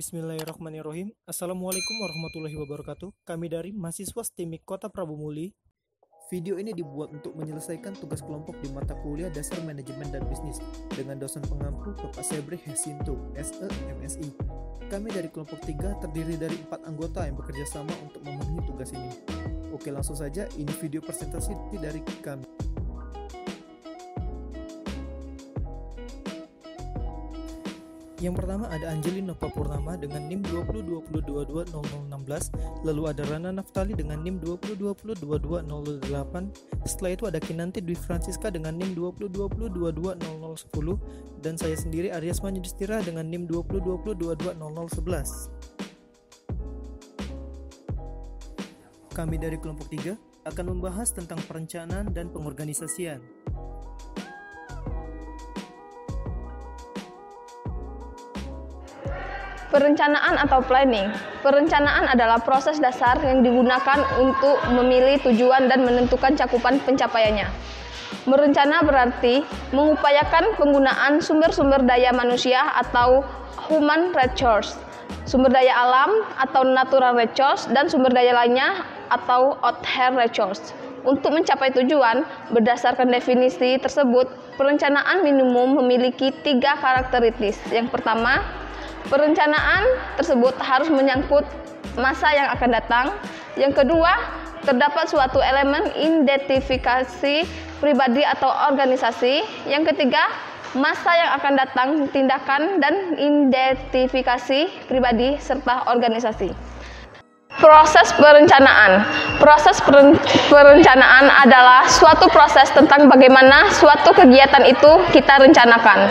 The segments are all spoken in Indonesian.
Bismillahirrahmanirrahim. Assalamualaikum warahmatullahi wabarakatuh. Kami dari mahasiswa STIMIK Kota Prabu Muli. Video ini dibuat untuk menyelesaikan tugas kelompok di mata kuliah Dasar Manajemen dan Bisnis dengan dosen pengampu Bapak Sebri Hesinto, SE MSI. Kami dari kelompok 3 terdiri dari 4 anggota yang bekerja sama untuk memenuhi tugas ini. Oke, langsung saja, ini video presentasi dari kami. Yang pertama ada Angelina Papurnama dengan NIM 2020220016, lalu ada Rana Naftali dengan NIM 2020220008. Setelah itu ada Kinanti Dwi Francisca dengan NIM 2020220010 dan saya sendiri Aryasma Yudhistira dengan NIM 2020220011. Kami dari kelompok 3 akan membahas tentang perencanaan dan pengorganisasian. Perencanaan atau planning. Perencanaan adalah proses dasar yang digunakan untuk memilih tujuan dan menentukan cakupan pencapaiannya. Merencana berarti mengupayakan penggunaan sumber-sumber daya manusia atau human resource, sumber daya alam atau natural resource, dan sumber daya lainnya atau outer resource. Untuk mencapai tujuan, berdasarkan definisi tersebut, perencanaan minimum memiliki 3 karakteristik. Yang pertama, perencanaan tersebut harus menyangkut masa yang akan datang. Yang kedua, terdapat suatu elemen identifikasi pribadi atau organisasi. Yang ketiga, masa yang akan datang, tindakan dan identifikasi pribadi serta organisasi. Proses perencanaan. Proses perencanaan adalah suatu proses tentang bagaimana suatu kegiatan itu kita rencanakan.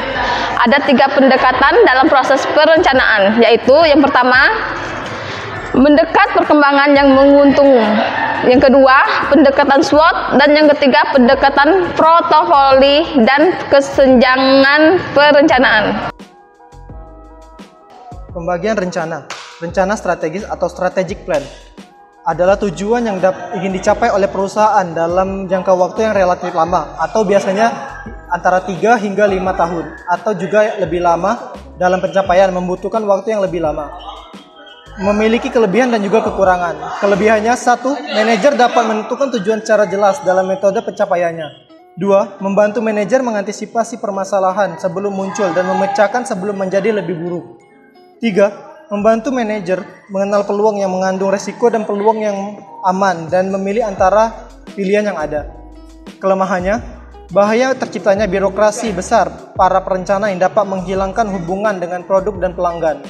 Ada 3 pendekatan dalam proses perencanaan, yaitu yang pertama, mendekat perkembangan yang menguntungkan. Yang kedua, pendekatan SWOT, dan yang ketiga, pendekatan portofoli dan kesenjangan perencanaan. Pembagian rencana. Rencana strategis atau strategic plan adalah tujuan yang ingin dicapai oleh perusahaan dalam jangka waktu yang relatif lama atau biasanya antara 3 hingga 5 tahun atau juga lebih lama dalam pencapaian, membutuhkan waktu yang lebih lama. Memiliki kelebihan dan juga kekurangan. Kelebihannya 1. Manajer dapat menentukan tujuan secara jelas dalam metode pencapaiannya. 2. Membantu manajer mengantisipasi permasalahan sebelum muncul dan memecahkan sebelum menjadi lebih buruk. 3. Membantu manajer mengenal peluang yang mengandung resiko dan peluang yang aman dan memilih antara pilihan yang ada. Kelemahannya, bahaya terciptanya birokrasi besar para perencana yang dapat menghilangkan hubungan dengan produk dan pelanggan.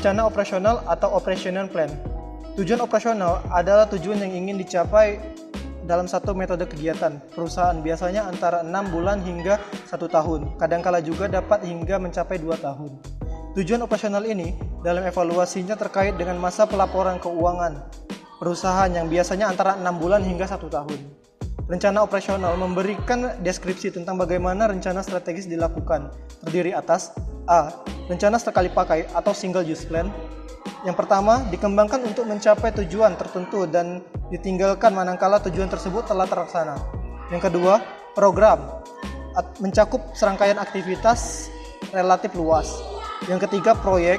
Rencana operasional atau operational plan. Tujuan operasional adalah tujuan yang ingin dicapai dalam satu metode kegiatan perusahaan, biasanya antara 6 bulan hingga 1 tahun, kadangkala juga dapat hingga mencapai 2 tahun. Tujuan operasional ini dalam evaluasinya terkait dengan masa pelaporan keuangan perusahaan yang biasanya antara 6 bulan hingga 1 tahun. Rencana operasional memberikan deskripsi tentang bagaimana rencana strategis dilakukan, terdiri atas A. Rencana sekali pakai atau single use plan. Yang pertama, dikembangkan untuk mencapai tujuan tertentu dan ditinggalkan manakala tujuan tersebut telah terlaksana. Yang kedua, program mencakup serangkaian aktivitas relatif luas. Yang ketiga, proyek,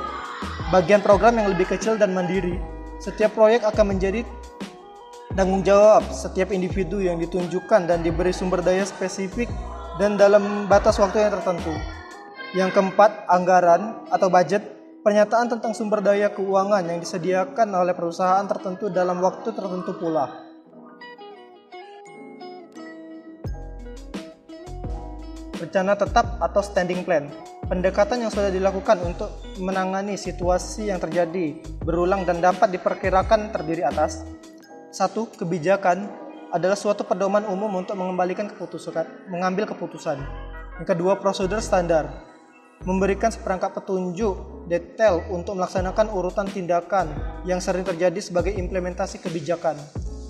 bagian program yang lebih kecil dan mandiri. Setiap proyek akan menjadi tanggung jawab setiap individu yang ditunjukkan dan diberi sumber daya spesifik dan dalam batas waktu yang tertentu. Yang keempat, anggaran atau budget, pernyataan tentang sumber daya keuangan yang disediakan oleh perusahaan tertentu dalam waktu tertentu pula. Rencana tetap atau standing plan. Pendekatan yang sudah dilakukan untuk menangani situasi yang terjadi berulang dan dapat diperkirakan terdiri atas 1. Kebijakan adalah suatu pedoman umum untuk mengambil keputusan. Yang kedua, prosedur standar memberikan seperangkat petunjuk detail untuk melaksanakan urutan tindakan yang sering terjadi sebagai implementasi kebijakan.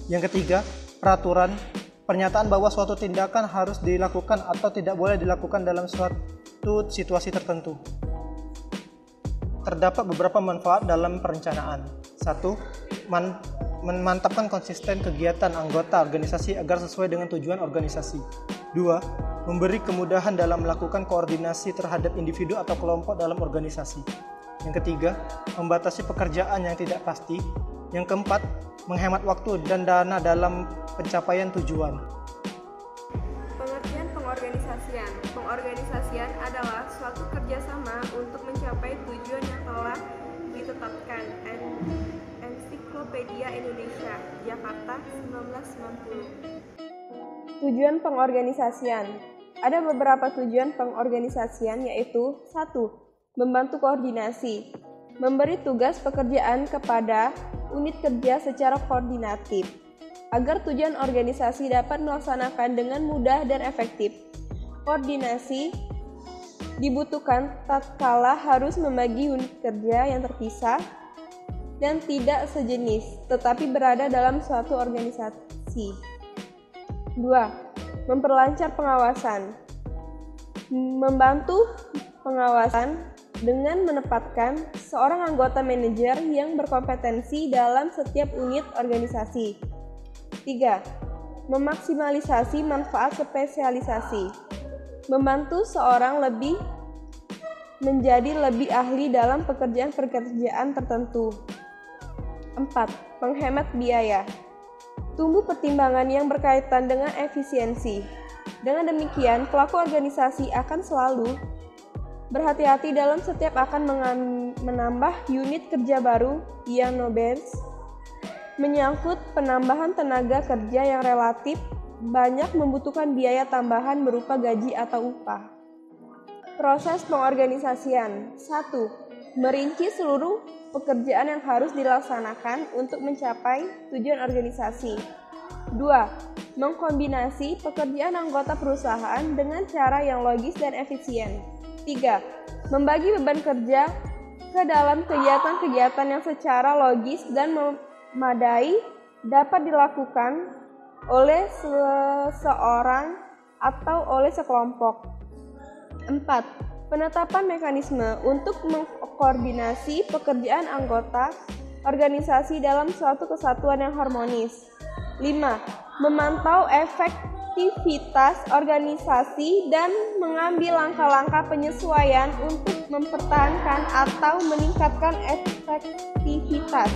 Yang ketiga, peraturan, pernyataan bahwa suatu tindakan harus dilakukan atau tidak boleh dilakukan dalam suatu situasi tertentu. Terdapat beberapa manfaat dalam perencanaan. 1. Memantapkan konsisten kegiatan anggota organisasi agar sesuai dengan tujuan organisasi. 2. Memberi kemudahan dalam melakukan koordinasi terhadap individu atau kelompok dalam organisasi. Yang ketiga, membatasi pekerjaan yang tidak pasti. Yang keempat, menghemat waktu dan dana dalam pencapaian tujuan. Pengertian pengorganisasian. Pengorganisasian adalah suatu kerjasama untuk mencapai tujuan yang telah ditetapkan. Ensiklopedia Indonesia, Jakarta, 1990. Tujuan pengorganisasian. Ada beberapa tujuan pengorganisasian yaitu 1. Membantu koordinasi. Memberi tugas pekerjaan kepada unit kerja secara koordinatif agar tujuan organisasi dapat melaksanakan dengan mudah dan efektif. Koordinasi dibutuhkan tatkala harus membagi unit kerja yang terpisah dan tidak sejenis, tetapi berada dalam suatu organisasi. 2. Memperlancar pengawasan. Membantu pengawasan dengan menempatkan seorang anggota manajer yang berkompetensi dalam setiap unit organisasi. 3. Memaksimalisasi manfaat spesialisasi. Membantu seorang menjadi lebih ahli dalam pekerjaan-pekerjaan tertentu. 4. Menghemat biaya. Tumbuh pertimbangan yang berkaitan dengan efisiensi. Dengan demikian, pelaku organisasi akan selalu berhati-hati dalam setiap akan menambah unit kerja baru yang nobels, menyangkut penambahan tenaga kerja yang relatif banyak membutuhkan biaya tambahan berupa gaji atau upah. Proses pengorganisasian. 1. Merinci seluruh pekerjaan yang harus dilaksanakan untuk mencapai tujuan organisasi. 2. Mengkombinasi pekerjaan anggota perusahaan dengan cara yang logis dan efisien. 3. Membagi beban kerja ke dalam kegiatan-kegiatan yang secara logis dan memadai dapat dilakukan oleh seseorang atau oleh sekelompok. 4. Penetapan mekanisme untuk mengkoordinasi pekerjaan anggota organisasi dalam suatu kesatuan yang harmonis. 5. Memantau efektivitas organisasi dan mengambil langkah-langkah penyesuaian untuk mempertahankan atau meningkatkan efektivitas.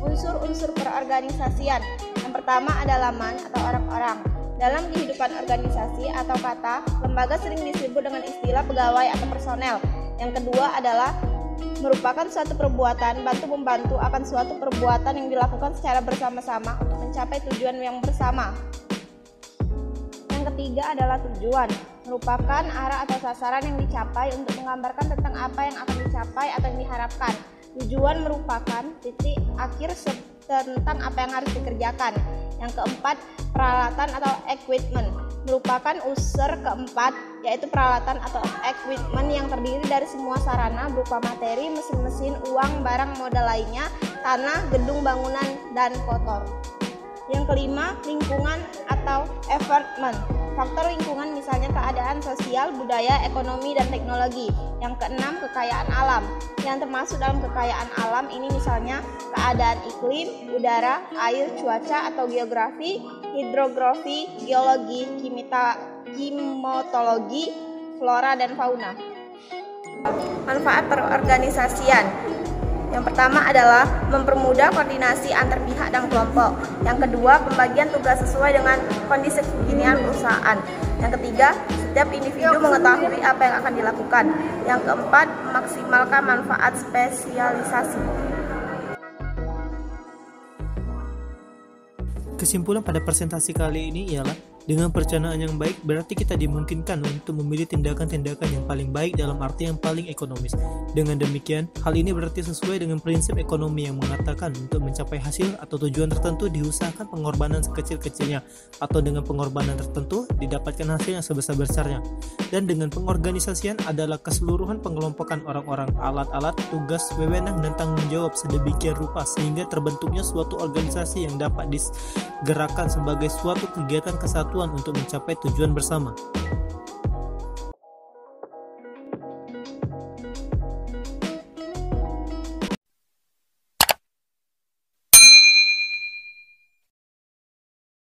Unsur-unsur perorganisasian. Yang pertama adalah man atau orang-orang. Dalam kehidupan organisasi atau kata, lembaga sering disebut dengan istilah pegawai atau personel. Yang kedua adalah merupakan suatu perbuatan bantu-membantu akan suatu perbuatan yang dilakukan secara bersama-sama untuk mencapai tujuan yang bersama. Yang ketiga adalah tujuan, merupakan arah atau sasaran yang dicapai untuk menggambarkan tentang apa yang akan dicapai atau yang diharapkan. Tujuan merupakan titik akhir tentang apa yang harus dikerjakan. Yang keempat, peralatan atau equipment, merupakan unsur keempat, yaitu peralatan atau equipment yang terdiri dari semua sarana berupa materi, mesin-mesin, uang, barang, modal lainnya, tanah, gedung, bangunan, dan kotor. Yang kelima, lingkungan atau environment, faktor lingkungan misalnya keadaan sosial, budaya, ekonomi, dan teknologi. Yang keenam, kekayaan alam, yang termasuk dalam kekayaan alam ini misalnya keadaan iklim, udara, air, cuaca atau geografi, hidrografi, geologi, kimotologi, flora dan fauna. Manfaat perorganisasian. Yang pertama adalah mempermudah koordinasi antar pihak dan kelompok. Yang kedua, pembagian tugas sesuai dengan kondisi kekinian perusahaan. Yang ketiga, setiap individu mengetahui apa yang akan dilakukan. Yang keempat, memaksimalkan manfaat spesialisasi. Kesimpulan pada presentasi kali ini ialah dengan perencanaan yang baik berarti kita dimungkinkan untuk memilih tindakan-tindakan yang paling baik dalam arti yang paling ekonomis. Dengan demikian, hal ini berarti sesuai dengan prinsip ekonomi yang mengatakan untuk mencapai hasil atau tujuan tertentu diusahakan pengorbanan sekecil-kecilnya atau dengan pengorbanan tertentu didapatkan hasil yang sebesar-besarnya. Dan dengan pengorganisasian adalah keseluruhan pengelompokan orang-orang, alat-alat, tugas, wewenang, dan tanggung jawab sedemikian rupa sehingga terbentuknya suatu organisasi yang dapat digerakkan sebagai suatu kegiatan kesatuan untuk mencapai tujuan bersama.